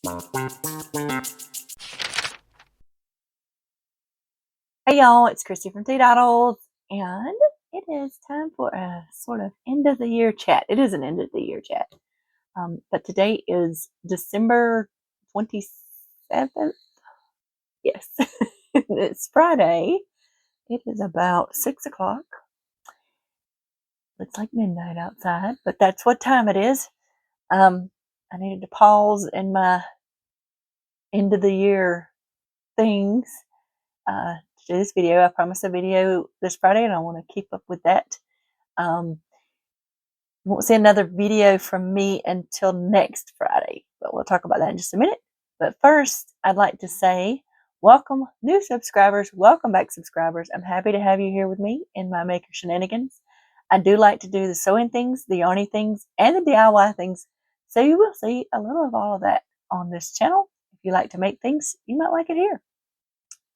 Hey y'all, it's Christy from Teadoddles, and it is time for a sort of end of the year chat. It is an end of the year chat, but today is December 27th. Yes, it's Friday. It is about 6 o'clock. Looks like midnight outside, but that's what time it is. I needed to pause in my end of the year things to do this video. I promised a video this Friday, and I want to keep up with that. Won't see another video from me until next Friday, but we'll talk about that in just a minute. But first, I'd like to say welcome new subscribers, welcome back subscribers. I'm happy to have you here with me in my maker shenanigans. I do like to do the sewing things, the yarny things, and the DIY things, so you will see a little of all of that on this channel. If you like to make things, you might like it here.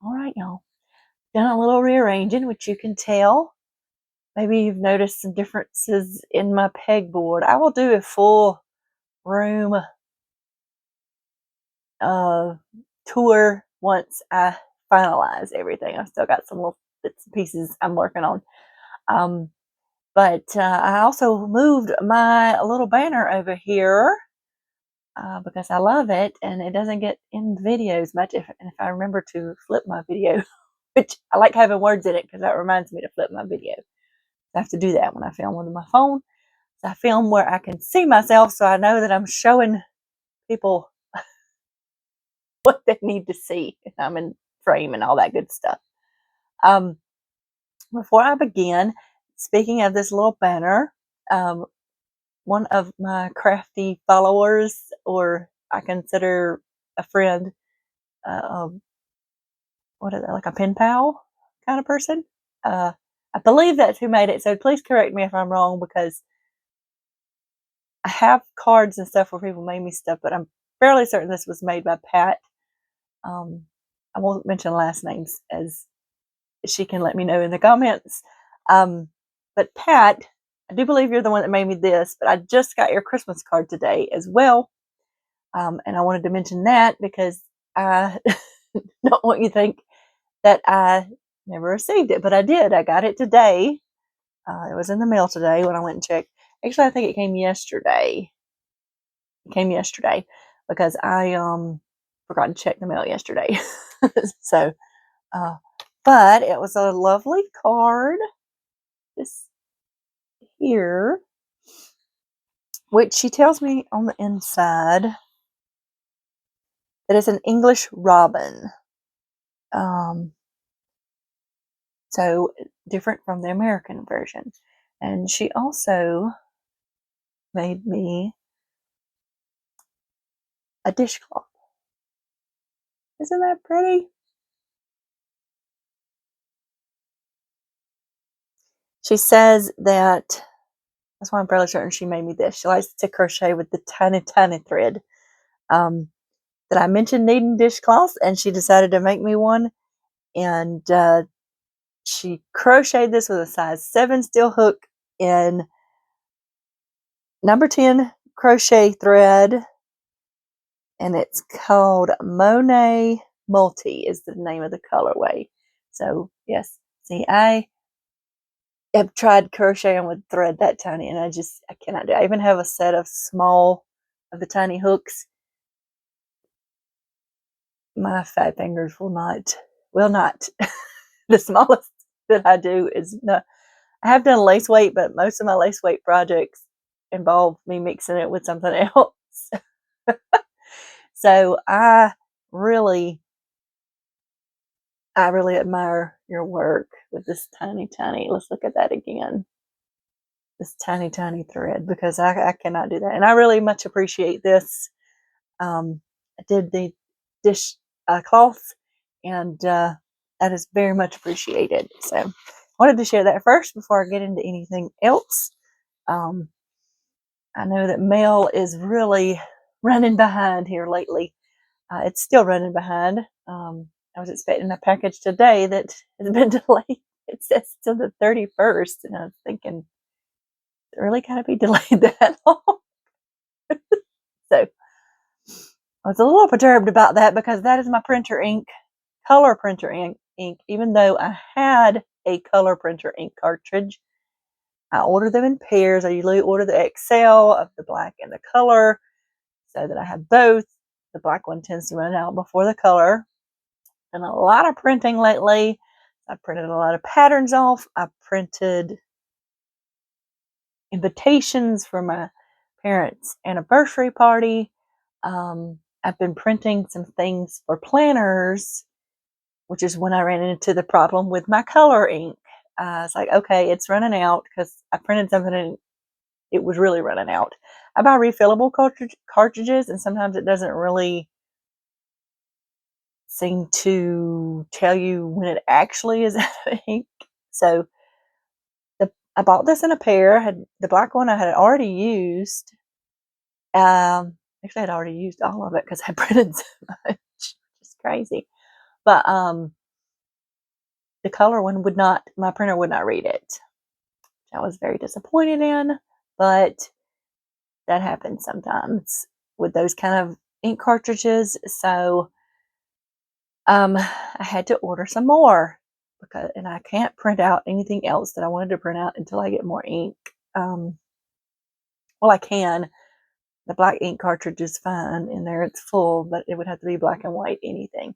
All right, y'all. Done a little rearranging, which you can tell. Maybe you've noticed some differences in my pegboard. I will do a full room tour once I finalize everything. I've still got some little bits and pieces I'm working on. But I also moved my little banner over here because I love it, and it doesn't get in videos much. If I remember to flip my video, which I like having words in it because that reminds me to flip my video. I have to do that when I film with my phone. So I film where I can see myself, so I know that I'm showing people what they need to see. I'm in frame and all that good stuff. Before I begin, speaking of this little banner, one of my crafty followers, or I consider a friend, what is that, like a pen pal kind of person? I believe that's who made it, so please correct me if I'm wrong, because I have cards and stuff where people made me stuff, but I'm fairly certain this was made by Pat. I won't mention last names, as she can let me know in the comments. But Pat, I do believe you're the one that made me this, but I just got your Christmas card today as well. And I wanted to mention that because I don't want you to think that I never received it, but I did. I got it today. It was in the mail today when I went and checked. Actually, I think it came yesterday. It came yesterday because I forgot to check the mail yesterday. So, but it was a lovely card. This here, which she tells me on the inside that it's an English robin. So different from the American version. And she also made me a dishcloth. Isn't that pretty? She says that, that's why I'm fairly certain she made me this. She likes to crochet with the tiny, tiny thread. That I mentioned needing dishcloths, and she decided to make me one. And she crocheted this with a size 7 steel hook in number 10 crochet thread, and it's called Monet Multi is the name of the colorway. So yes, see, I have tried crocheting with thread that tiny, and I cannot do it. I even have a set of the tiny hooks. My fat fingers will not. The smallest that I do is not. I have done lace weight, but most of my lace weight projects involve me mixing it with something else. So I really admire your work with this tiny, tiny. Let's look at that again. This tiny, tiny thread, because I cannot do that, and I really much appreciate this. I did the dish cloth, and that is very much appreciated. So I wanted to share that first before I get into anything else. I know that mail is really running behind here lately. It's still running behind. I was expecting a package today that has been delayed. It says till the 31st, and I was thinking, it really gotta be delayed that long. So, I was a little perturbed about that because that is my printer ink, color printer ink. Even though I had a color printer ink cartridge, I ordered them in pairs. I usually order the XL of the black and the color so that I have both. The black one tends to run out before the color. And a lot of printing lately. I printed a lot of patterns off. I printed invitations for my parents' anniversary party. I've been printing some things for planners, which is when I ran into the problem with my color ink. It's like, okay, it's running out because I printed something and it was really running out. I buy refillable cartridges, and sometimes it doesn't really seem to tell you when it actually is out of ink. So I bought this in a pair. Had the black one I had already used. Actually, I'd already used all of it because I printed so much. It's crazy. But the color one would not. My printer would not read it. Which I was very disappointed in, but that happens sometimes with those kind of ink cartridges. So I had to order some more and I can't print out anything else that I wanted to print out until I get more ink. Well, I can. The black ink cartridge is fine in there. It's full, but it would have to be black and white anything.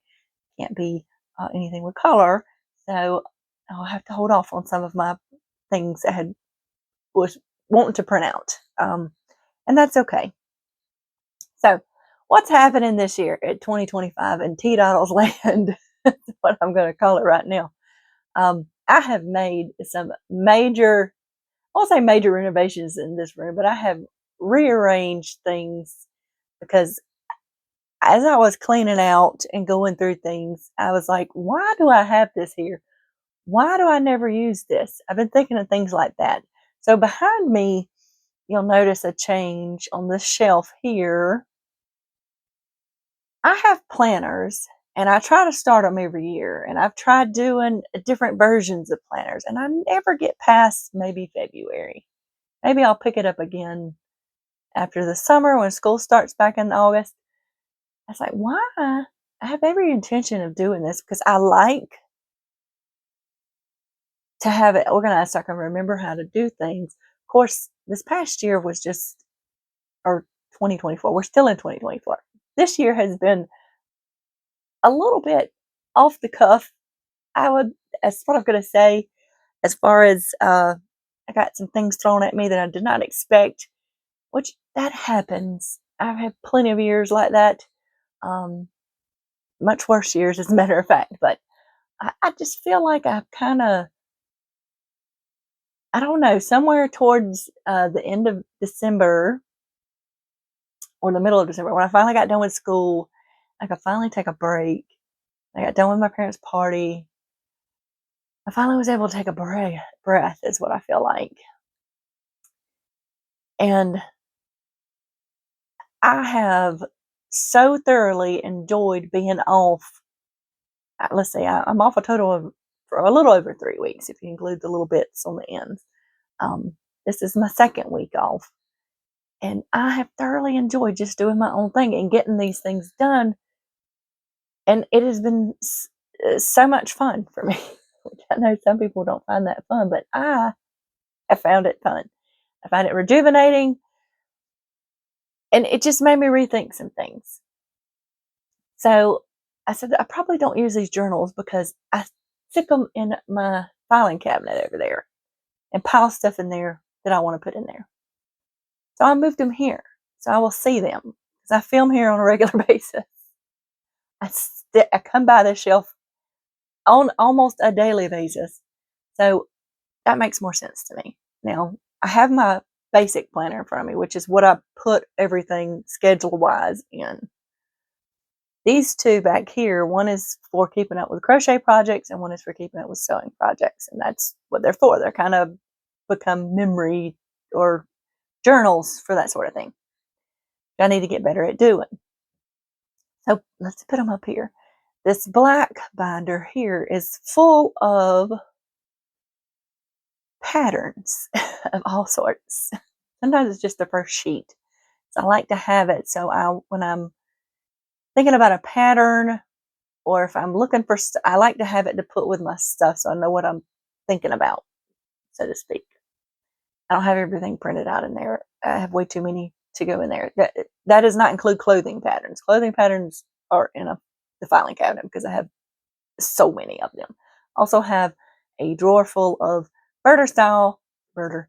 Can't be anything with color. So I'll have to hold off on some of my things I was wanting to print out. And that's okay. So what's happening this year at 2025 in Teadoddles land? That's what I'm going to call it right now. I have made some major, I won't say major renovations in this room, but I have rearranged things because as I was cleaning out and going through things, I was like, why do I have this here? Why do I never use this? I've been thinking of things like that. So behind me, you'll notice a change on this shelf here. I have planners and I try to start them every year, and I've tried doing different versions of planners, and I never get past maybe February. Maybe I'll pick it up again after the summer when school starts back in August. I was like, why? I have every intention of doing this because I like to have it organized so I can remember how to do things. Of course, this past year was just, or 2024, we're still in 2024. This year has been a little bit off the cuff. That's what I'm going to say, as far as I got some things thrown at me that I did not expect, which that happens. I've had plenty of years like that, much worse years, as a matter of fact. But I just feel like I've kind of, I don't know, somewhere towards the end of December or the middle of December, when I finally got done with school, I could finally take a break. I got done with my parents' party. I finally was able to take a breath, is what I feel like. And I have so thoroughly enjoyed being off. Let's see, I'm off a total of for a little over 3 weeks, if you include the little bits on the ends. This is my second week off. And I have thoroughly enjoyed just doing my own thing and getting these things done. And it has been so much fun for me. Which I know some people don't find that fun, but I have found it fun. I find it rejuvenating. And it just made me rethink some things. So I said, I probably don't use these journals because I stick them in my filing cabinet over there and pile stuff in there that I want to put in there. So I moved them here so I will see them because I film here on a regular basis. I come by this shelf on almost a daily basis. So that makes more sense to me. Now, I have my basic planner in front of me, which is what I put everything schedule-wise in. These two back here, one is for keeping up with crochet projects and one is for keeping up with sewing projects. And that's what they're for. They're kind of become memory or journals for that sort of thing. I need to get better at doing. So let's put them up here. This black binder here is full of patterns of all sorts. Sometimes it's just the first sheet. So I like to have it so when I'm thinking about a pattern, or if I'm looking for, I like to have it to put with my stuff so I know what I'm thinking about, so to speak. I don't have everything printed out in there. I have way too many to go in there. That does not include clothing patterns. Clothing patterns are in the filing cabinet because I have so many of them. Also have a drawer full of Berta style Berta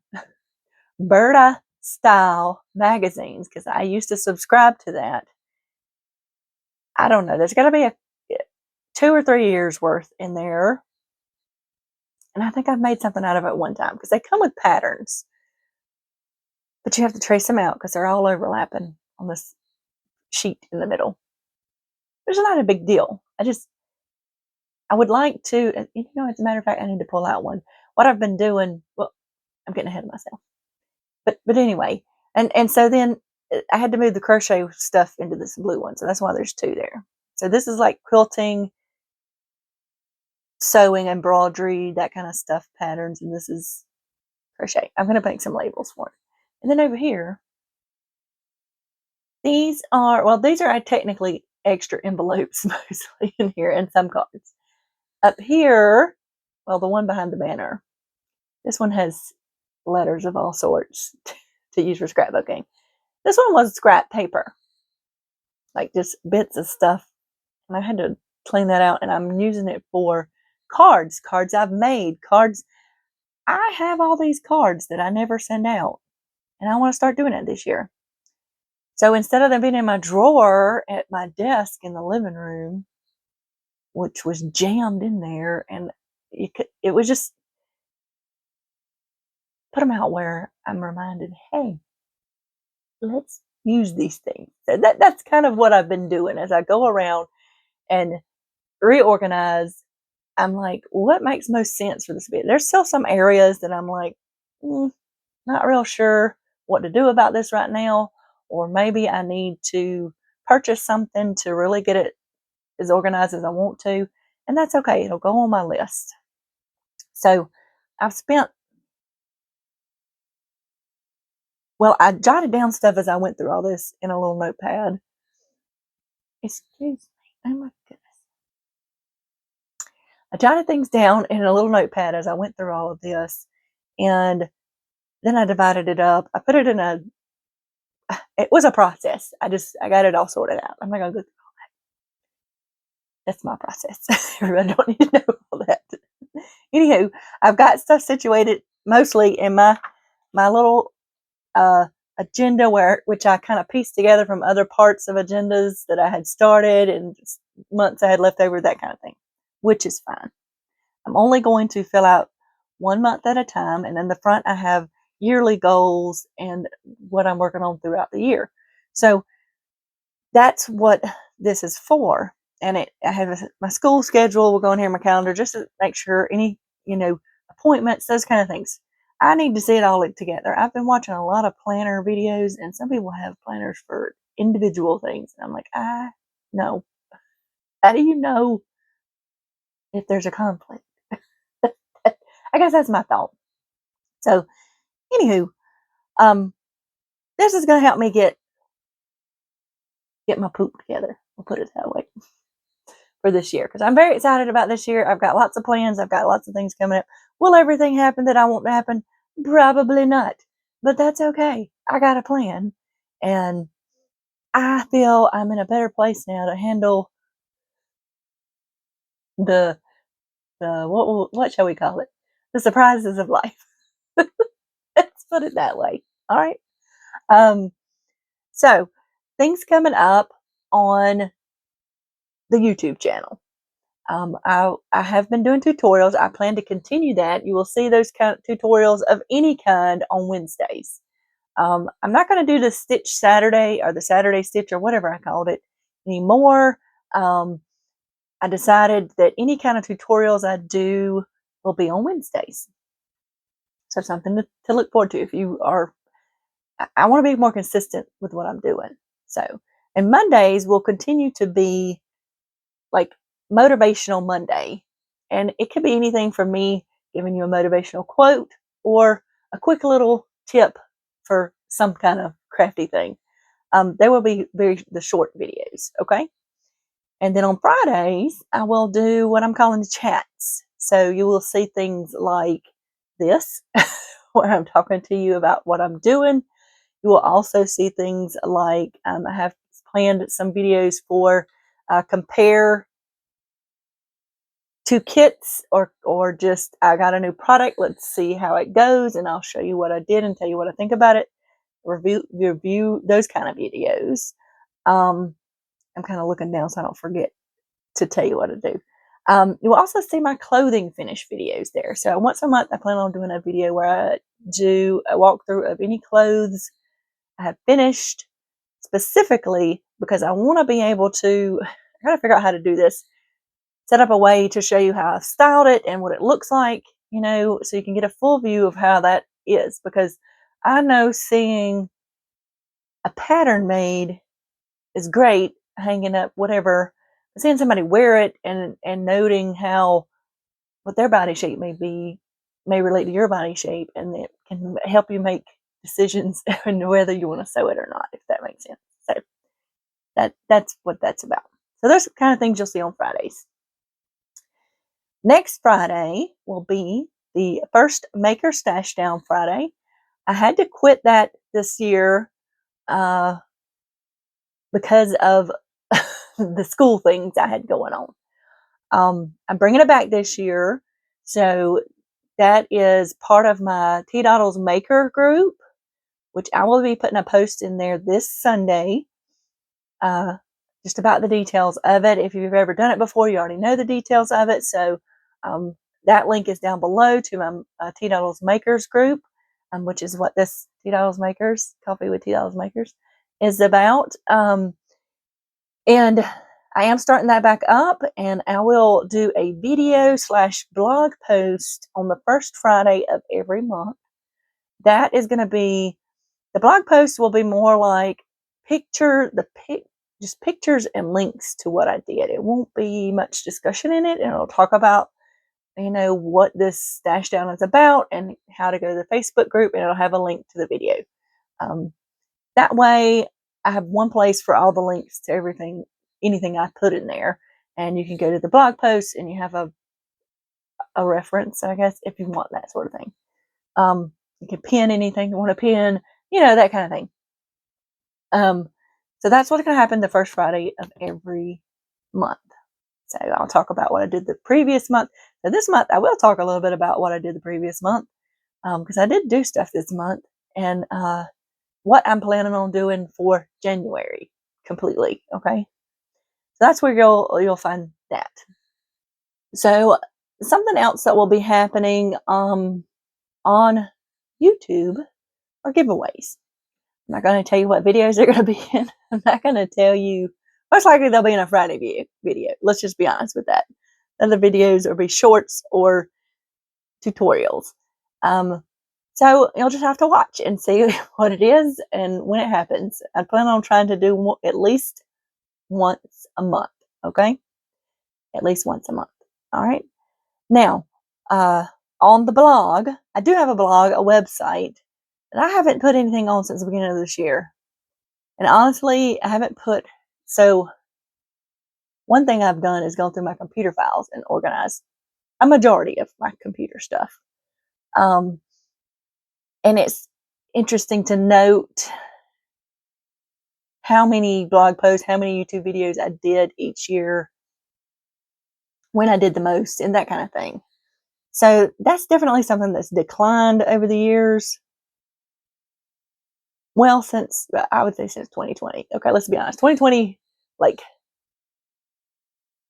Berta style magazines because I used to subscribe to that. I don't know. There's got to be a 2 or 3 years worth in there, and I think I've made something out of it one time because they come with patterns, but you have to trace them out because they're all overlapping on this sheet in the middle. Which is not a big deal. I would like to, as a matter of fact, I need to pull out one. What I've been doing, well, I'm getting ahead of myself. But anyway, and so then I had to move the crochet stuff into this blue one, so that's why there's two there. So this is like quilting, sewing, embroidery, that kind of stuff, patterns, and this is crochet. I'm going to make some labels for it. And then over here, these are technically extra envelopes mostly in here and some cards. Up here, well, the one behind the banner, this one has letters of all sorts to use for scrapbooking. This one was scrap paper, like just bits of stuff. And I had to clean that out, and I'm using it for cards I've made, cards. I have all these cards that I never send out, and I want to start doing it this year. So instead of them being in my drawer at my desk in the living room, which was jammed in there, and it was just put them out where I'm reminded, hey, let's use these things. So that's kind of what I've been doing as I go around and reorganize. I'm like, what makes most sense for this bit? There's still some areas that I'm like, not real sure what to do about this right now, or maybe I need to purchase something to really get it as organized as I want to, and that's okay. It'll go on my list. So I've spent, well, I jotted down stuff as I went through all this in a little notepad. Excuse me. Oh my goodness. I jotted things down in a little notepad as I went through all of this, and then I divided it up. I put it in it was a process. I got it all sorted out. I'm not going to go through all that. That's my process. Everybody don't need to know all that. Anywho, I've got stuff situated mostly in my little agenda which I kind of pieced together from other parts of agendas that I had started and months I had left over, that kind of thing, which is fine. I'm only going to fill out 1 month at a time, and in the front I have yearly goals and what I'm working on throughout the year. So that's what this is for. And I have my school schedule will go in here in my calendar just to make sure any, appointments, those kind of things. I need to see it all together. I've been watching a lot of planner videos, and some people have planners for individual things. And I'm like, no. How do you know if there's a conflict? I guess that's my thought. So, anywho, this is going to help me get my poop together. We'll put it that way for this year, because I'm very excited about this year. I've got lots of plans. I've got lots of things coming up. Will everything happen that I want to happen? Probably not, but that's okay. I got a plan, and I feel I'm in a better place now to handle the what shall we call it? The surprises of life. Let's put it that way. All right. So things coming up on the YouTube channel. I have been doing tutorials. I plan to continue that. You will see those kind of tutorials of any kind on Wednesdays. I'm not going to do the Stitch Saturday or the Saturday Stitch or whatever I called it anymore. I decided that any kind of tutorials I do will be on Wednesdays. So something to look forward to if you are. I want to be more consistent with what I'm doing. So, and Mondays will continue to be like Motivational Monday. And it could be anything from me giving you a motivational quote or a quick little tip for some kind of crafty thing. They will be the short videos, okay? And then on Fridays, I will do what I'm calling the chats. So you will see things like this, where I'm talking to you about what I'm doing. You will also see things like I have planned some videos for compare two kits, or just I got a new product. Let's see how it goes, and I'll show you what I did and tell you what I think about it. Review those kind of videos. I'm kind of looking down so I don't forget to tell you what to do. You will also see my clothing finish videos there. So once a month, I plan on doing a video where I do a walkthrough of any clothes I have finished, specifically because I want to be able to, I got to figure out how to do this, set up a way to show you how I've styled it and what it looks like, so you can get a full view of how that is. Because I know seeing a pattern made is great, hanging up whatever, seeing somebody wear it and noting how what their body shape may relate to your body shape, and it can help you make decisions on whether you want to sew it or not, if that makes sense. So that's what that's about. So those are the kind of things you'll see on Fridays. Next Friday will be the first Maker Stash Down Friday. I had to quit that this year because of the school things I had going on. I'm bringing it back this year. So that is part of my Teadoddles Maker group, which I will be putting a post in there this Sunday, just about the details of it. If you've ever done it before, you already know the details of it. So that link is down below to my Teadoddles Makers group, which is what this Teadoddles Makers, Coffee with Teadoddles Makers, is about. And I am starting that back up, and I will do a video / blog post on the first Friday of every month. That is going to be, the blog post will be more like just pictures and links to what I did. It won't be much discussion in it, and it'll talk about, what this stash down is about and how to go to the Facebook group, and it'll have a link to the video. That way, I have one place for all the links to anything I put in there, and you can go to the blog post and you have a reference, I guess, if you want that sort of thing. You can pin anything you want to pin, that kind of thing. So that's what's going to happen the first Friday of every month. So I'll talk about what I did the previous month. So this month, I will talk a little bit about what I did the previous month, because I did do stuff this month, and what I'm planning on doing for January completely. Okay. So that's where you'll find that. So something else that will be happening on YouTube are giveaways. I'm not going to tell you what videos they're going to be in. I'm not going to tell you. Most likely they'll be in a Friday video. Let's just be honest with that. Other videos will be shorts or tutorials. So you'll just have to watch and see what it is and when it happens. I plan on trying to do at least once a month. Okay? At least once a month. All right? Now, on the blog, I do have a blog, a website, and I haven't put anything on since the beginning of this year. And honestly, I haven't put, so one thing I've done is gone through my computer files and organized a majority of my computer stuff. And it's interesting to note how many blog posts, how many YouTube videos I did each year, when I did the most, and that kind of thing. So that's definitely something that's declined over the years. Well, I would say since 2020. Okay, let's be honest. 2020,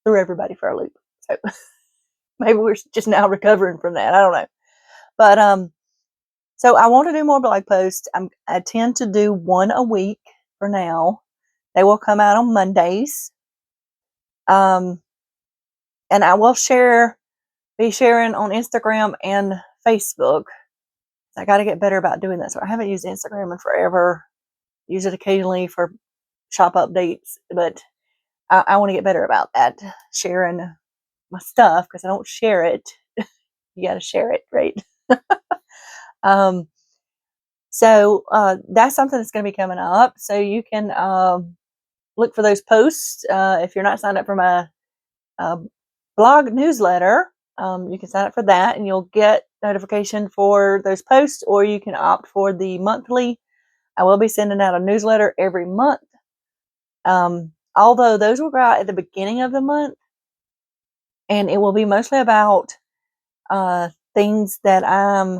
threw everybody for a loop. So maybe we're just now recovering from that. I don't know. But so I want to do more blog posts. I tend to do one a week for now. They will come out on Mondays. And I will be sharing on Instagram and Facebook. I got to get better about doing this. I haven't used Instagram in forever. Use it occasionally for shop updates, but I want to get better about that. Sharing my stuff, because I don't share it. You got to share it, right? So that's something that's going to be coming up. So you can look for those posts. If you're not signed up for my blog newsletter, you can sign up for that and you'll get notification for those posts, or you can opt for the monthly. I will be sending out a newsletter every month. Although those will go out at the beginning of the month, and it will be mostly about things that I'm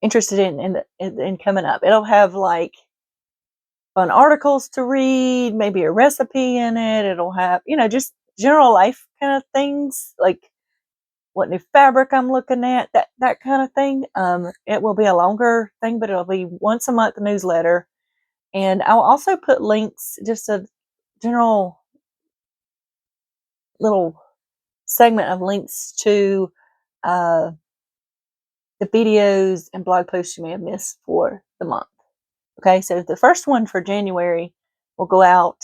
interested in coming up. It'll have like fun articles to read, maybe a recipe in it. It'll have, just general life kind of things, like what new fabric I'm looking at, that kind of thing. It will be a longer thing, but it'll be once a month newsletter. And I'll also put links, just a general little segment of links to the videos and blog posts you may have missed for the month. Okay, so the first one for January will go out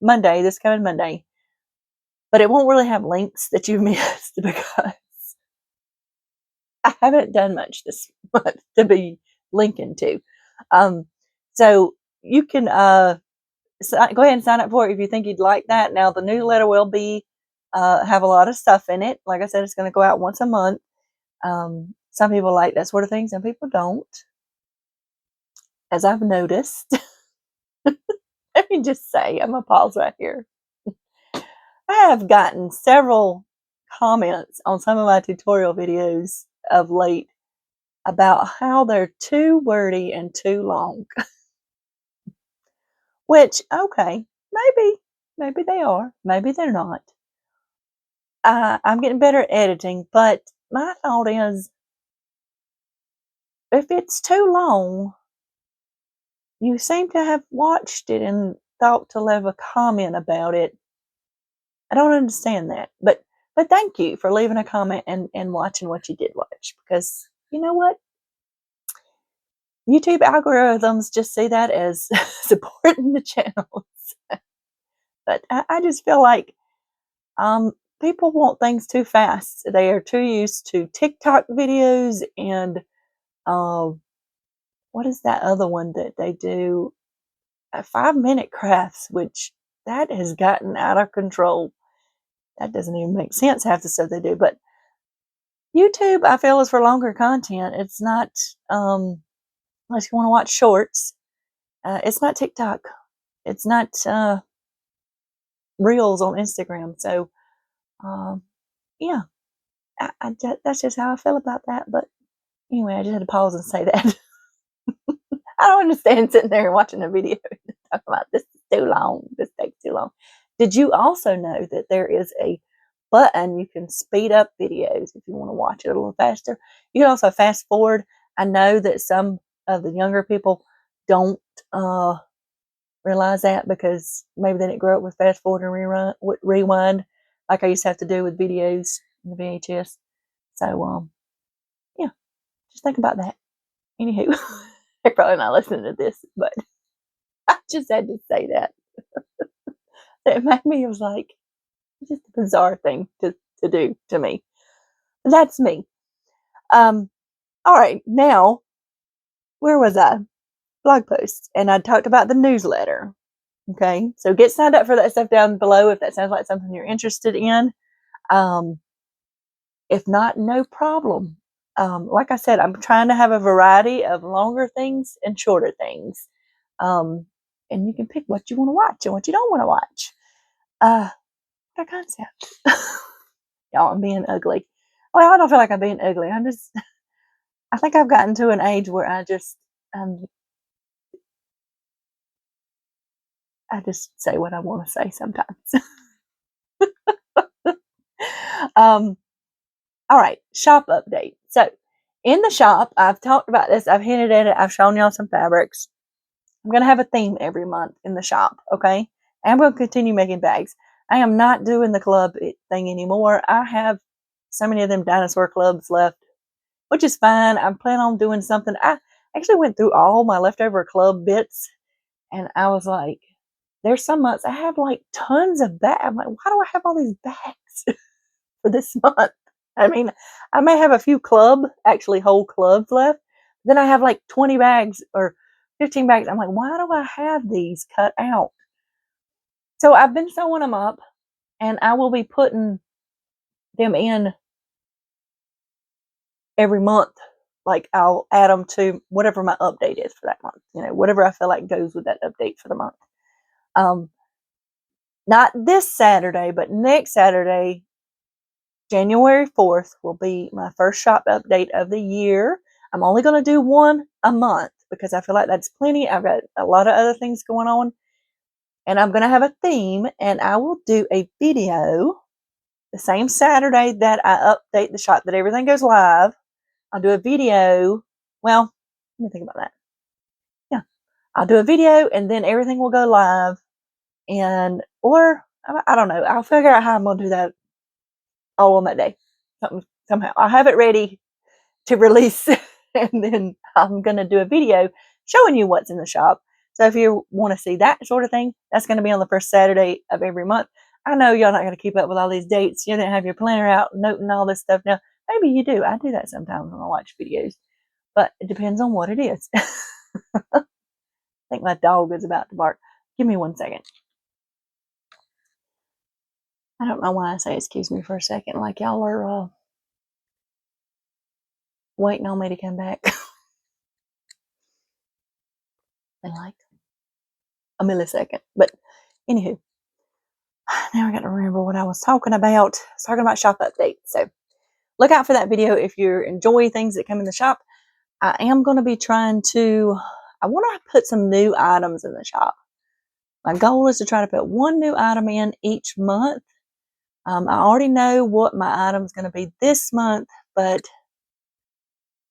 Monday, this coming Monday. But it won't really have links that you missed because I haven't done much this month to be linking to. So you can go ahead and sign up for it if you think you'd like that. Now, the newsletter will be have a lot of stuff in it. Like I said, it's going to go out once a month. Some people like that sort of thing. Some people don't, as I've noticed. Let me just say, I'm going to pause right here. I have gotten several comments on some of my tutorial videos of late about how they're too wordy and too long. Which, okay, maybe they are, maybe they're not. I'm getting better at editing, but my thought is, if it's too long, you seem to have watched it and thought to leave a comment about it. I don't understand that, but thank you for leaving a comment and watching what you did watch, because you know what? YouTube algorithms just see that as supporting the channels. But I just feel like people want things too fast. They are too used to TikTok videos and what is that other one that they do? 5-minute crafts, which that has gotten out of control. That doesn't even make sense, half the stuff they do. But YouTube, I feel, is for longer content. It's not, unless you want to watch shorts. It's not TikTok. It's not Reels on Instagram. So, yeah, that's just how I feel about that. But anyway, I just had to pause and say that. I don't understand sitting there and watching a video and talking about this is too long. This takes too long. Did you also know that there is a button you can speed up videos if you want to watch it a little faster? You can also fast forward. I know that some of the younger people don't realize that because maybe they didn't grow up with fast forward and rewind like I used to have to do with videos in the VHS. So, yeah, just think about that. Anywho, they're probably not listening to this, but I just had to say that. It made me, it was like, just a bizarre thing to do to me. That's me. All right, now, where was I? Blog posts. And I talked about the newsletter. Okay, so get signed up for that stuff down below if that sounds like something you're interested in. If not, no problem. Like I said, I'm trying to have a variety of longer things and shorter things. And you can pick what you want to watch and what you don't want to watch. What a concept. Y'all, I'm being ugly. Well, I don't feel like I'm being ugly. I think I've gotten to an age where I just say what I want to say sometimes. All right, shop update. So in the shop, I've talked about this. I've hinted at it. I've shown y'all some fabrics. I'm going to have a theme every month in the shop, okay? And I'm going to continue making bags. I am not doing the club thing anymore. I have so many of them dinosaur clubs left, which is fine. I'm planning on doing something. I actually went through all my leftover club bits, and I was like, there's some months I have like tons of bags. I'm like, why do I have all these bags for this month? I mean, I may have a few actually whole clubs left. Then I have like 20 bags or 15 bags. I'm like, why do I have these cut out? So I've been sewing them up, and I will be putting them in every month. Like, I'll add them to whatever my update is for that month. Whatever I feel like goes with that update for the month. Not this Saturday, but next Saturday, January 4th, will be my first shop update of the year. I'm only going to do one a month because I feel like that's plenty. I've got a lot of other things going on, and I'm going to have a theme, and I will do a video the same Saturday that I update the shop, that everything goes live. I'll do a video. Well, let me think about that. Yeah, I'll do a video, and then everything will go live, or I don't know. I'll figure out how I'm going to do that all on that day. Somehow. I'll have it ready to release, and then I'm going to do a video showing you what's in the shop. So if you want to see that sort of thing, that's going to be on the first Saturday of every month. I know y'all not going to keep up with all these dates. You didn't have your planner out, noting all this stuff. Now, maybe you do. I do that sometimes when I watch videos, but it depends on what it is. I think my dog is about to bark. Give me 1 second. I don't know why I say excuse me for a second, like y'all are waiting on me to come back. In like a millisecond. But anywho, now I got to remember what I was talking about. I was talking about shop updates. So look out for that video if you enjoy things that come in the shop. I am going to be I want to put some new items in the shop. My goal is to try to put one new item in each month. I already know what my item is going to be this month, but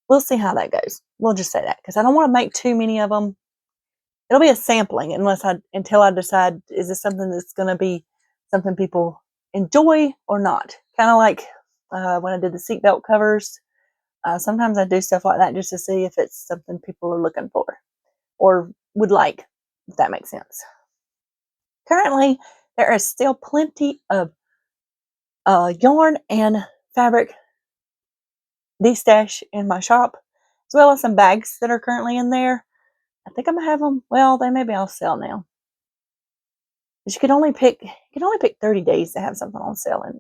we'll see how that goes. We'll just say that because I don't want to make too many of them. It'll be a sampling until I decide, is this something that's going to be something people enjoy or not? Kind of like when I did the seatbelt covers. Sometimes I do stuff like that just to see if it's something people are looking for or would like, if that makes sense. Currently, there is still plenty of yarn and fabric de-stash in my shop, as well as some bags that are currently in there. I think I'm gonna have them. Well, they may be on sale now. But you can only pick 30 days to have something on sale in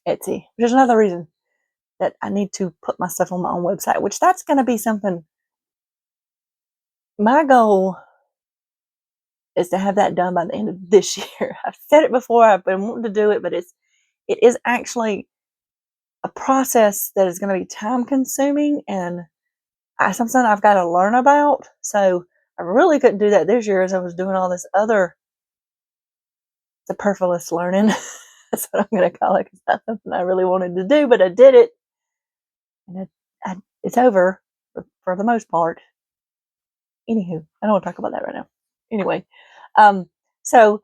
Etsy, which is another reason that I need to put my stuff on my own website, which that's going to be something. My goal is to have that done by the end of this year. I've said it before. I've been wanting to do it, but it is actually a process that is going to be time consuming, and something I've got to learn about. So I really couldn't do that this year as I was doing all this other superfluous learning. That's what I'm going to call it. It's not something I really wanted to do, but I did it, and it's over for the most part. Anywho, I don't want to talk about that right now. Anyway, so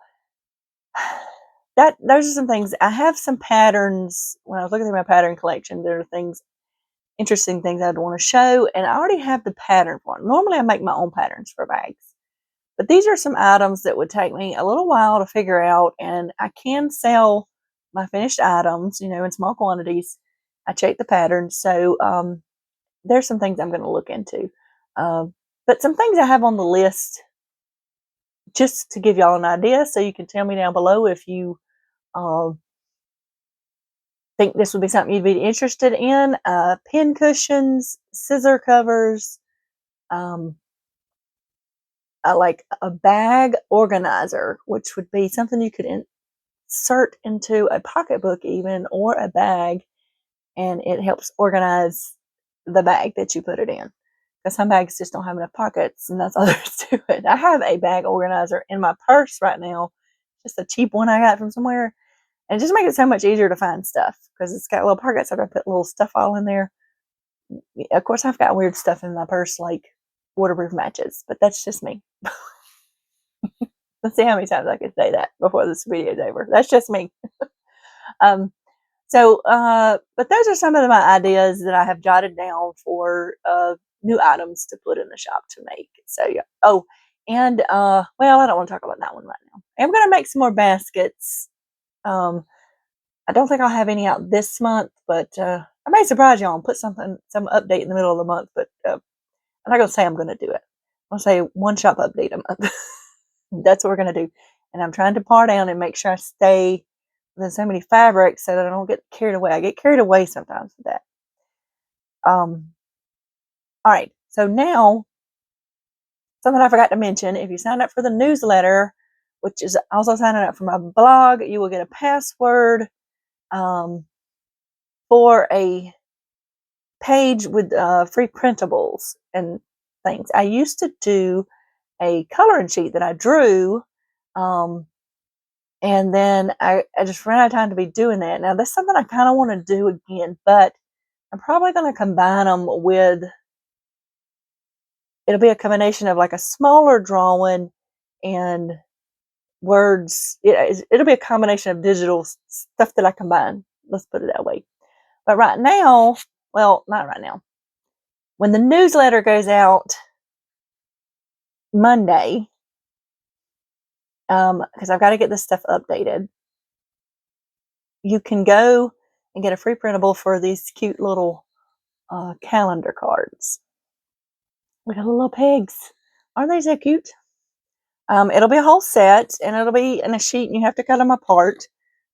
those are some things. I have some patterns. When I was looking through my pattern collection, there are interesting things I'd want to show, and I already have the pattern for them. Normally I make my own patterns for bags, but these are some items that would take me a little while to figure out, and I can sell my finished items, in small quantities. I check the patterns, so there's some things I'm going to look into. But some things I have on the list just to give y'all an idea, so you can tell me down below if you think this would be something you'd be interested in. Pin cushions, scissor covers, like a bag organizer, which would be something you could insert into a pocketbook even, or a bag, and it helps organize the bag that you put it in. Because some bags just don't have enough pockets, and that's all there is to it. I have a bag organizer in my purse right now, just a cheap one I got from somewhere, and it just makes it so much easier to find stuff because it's got little pockets. I can put little stuff all in there. Of course, I've got weird stuff in my purse like waterproof matches, but that's just me. Let's see how many times I can say that before this video is over. That's just me. But those are some of my ideas that I have jotted down for new items to put in the shop to make. So yeah. Oh, and well, I don't want to talk about that one right now. I'm going to make some more baskets. I don't think I'll have any out this month, but I may surprise y'all and put some update in the middle of the month. But I'm not going to say I'm going to do it. I'm going to say one shop update a month. That's what we're going to do. And I'm trying to par down and make sure I stay within so many fabrics so that I don't get carried away. I get carried away sometimes with that. All right. So now, something I forgot to mention, if you sign up for the newsletter, which is also signing up for my blog, you will get a password for a page with free printables and things. I used to do a coloring sheet that I drew, and then I just ran out of time to be doing that. Now, that's something I kind of want to do again, but I'm probably going to combine them with, it'll be a combination of like a smaller drawing and words. It'll be a combination of digital stuff that I combine. Let's put it that way. But right now, well, not right now. When the newsletter goes out Monday, because I've got to get this stuff updated, you can go and get a free printable for these cute little calendar cards. Look at the little pigs. Aren't they so cute? It'll be a whole set, and it'll be in a sheet, and you have to cut them apart.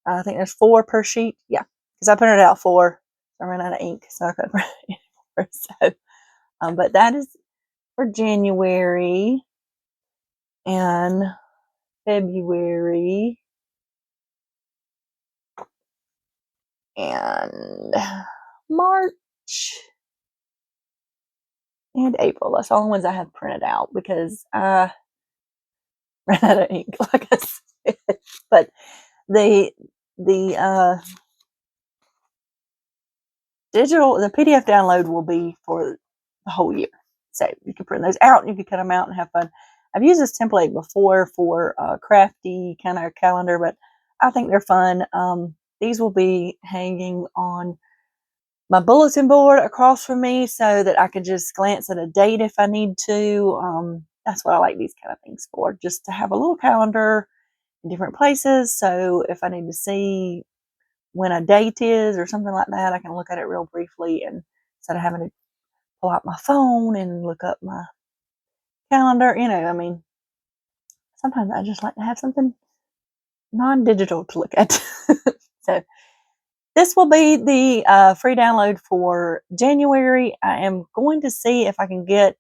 I think there's 4 per sheet. Yeah, because I printed out 4. I ran out of ink, so I couldn't print anymore. So, but that is for January and February and March and April. That's all the ones I have printed out because I ran out of ink, like I said. But the the PDF download will be for the whole year. So you can print those out and you can cut them out and have fun. I've used this template before for a crafty kind of calendar, but I think they're fun. These will be hanging on my bulletin board across from me so that I can just glance at a date if I need to. That's what I like these kind of things for, just to have a little calendar in different places. So if I need to see when a date is or something like that, I can look at it real briefly, and instead of having to pull out my phone and look up my calendar, I mean, sometimes I just like to have something non-digital to look at. So this will be the free download for January. I am going to see if I can get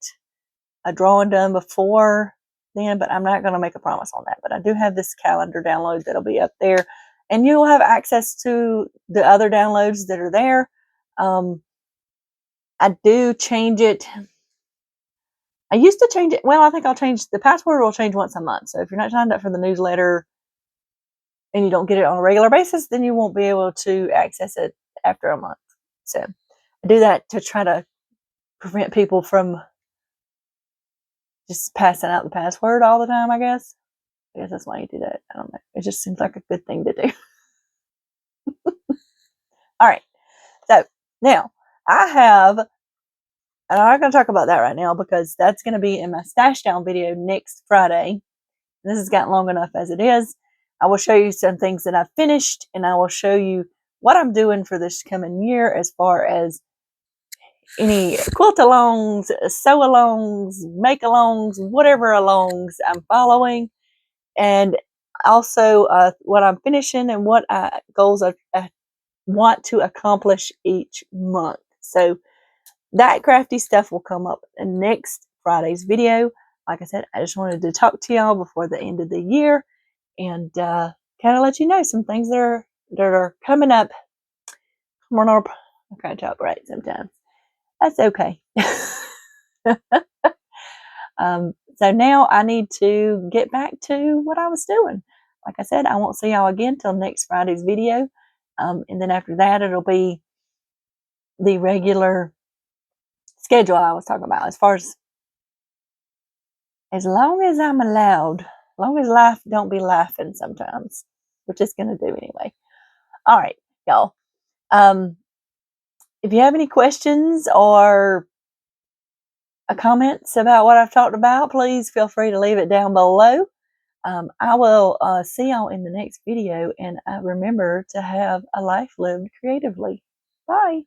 a drawing done before then, but I'm not going to make a promise on that. But I do have this calendar download that'll be up there, and you'll have access to the other downloads that are there. I do change it. I used to change it. Well, I think I'll change the password. Will change once a month. So if you're not signed up for the newsletter and you don't get it on a regular basis, then you won't be able to access it after a month. So I do that to try to prevent people from just passing out the password all the time, I guess. I guess that's why you do that. I don't know. It just seems like a good thing to do. All right. So now I have, and I'm not going to talk about that right now because that's going to be in my stash down video next Friday. This has gotten long enough as it is. I will show you some things that I've finished, and I will show you what I'm doing for this coming year as far as any quilt alongs, sew alongs, make alongs, whatever alongs I'm following, and also what I'm finishing and what goals I want to accomplish each month. So that crafty stuff will come up in next Friday's video. Like I said, I just wanted to talk to y'all before the end of the year and kind of let you know some things that are coming up. Come on up. I can't talk right sometimes. That's okay. So now I need to get back to what I was doing. Like I said, I won't see y'all again till next Friday's video. And then after that, it'll be the regular schedule I was talking about, as long as I'm allowed, as long as life don't be laughing sometimes, which it's going to do anyway. All right, y'all. If you have any questions or comments about what I've talked about, please feel free to leave it down below. I will see y'all in the next video, and remember to have a life lived creatively. Bye.